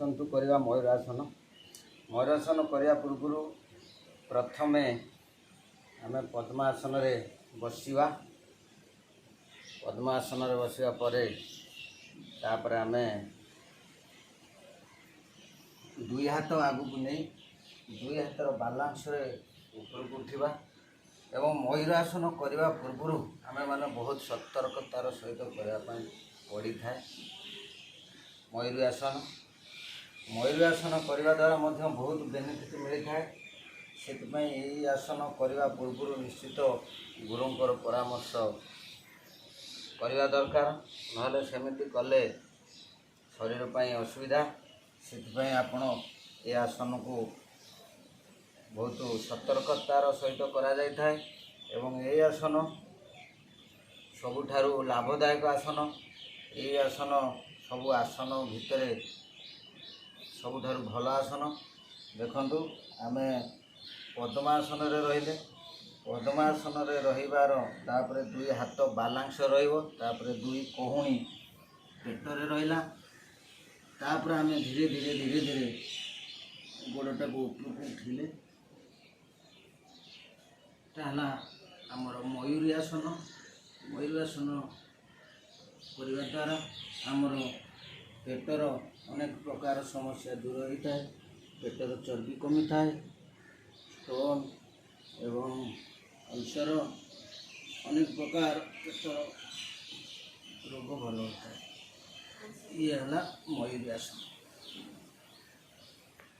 आसतु करवा मयूरासन। मयूरासन करने पूर्व प्रथमे आम पद्मासन रे बसिवा। पद्मासन रे बसिवा परे तापर आम दुई हाथ आगू नहीं दुई हाथर बालांस रे ऊपर को उठा एवं मयूरासन करने पूर्व आमे माने बहुत सतर्कतार सहित करने पड़ी था। मयूरासन करने द्वारा बहुत बेनिफिट मिलता है। से यही आसन करने पूर्व निश्चित गुरुंकर परामर्श करने दरकार, ना सेमती कले शरीर पर असुविधा। से आपण ये आसन को बहुत सतर्कतार सहित करा जाय थाए एवं ये आसन सबुठारु लाभदायक आसन। ये आसन सबु आसन भितर सबुठारु भल आसन। देखंतु आमे पद्मासन रे रहिले, पद्मासन रे रहिबार तापरे दुई हाथ बालांस रहिबो, तापरे दुई कोहुणी पेटरे रहिला, तापरे आमे धीरे धीरे धीरे धीरे गोड़टा को ऊपर को उठिले ताला आमर मयूरासन। मयूरासन करने द्वारा आमर पेटर अनेक प्रकार समस्या दूर होता है। पेटर चर्बी कमी थाए, स्टोन एवं अल्सर अनेक प्रकार पेटर रोग भल होता है। ये है मयूरासन।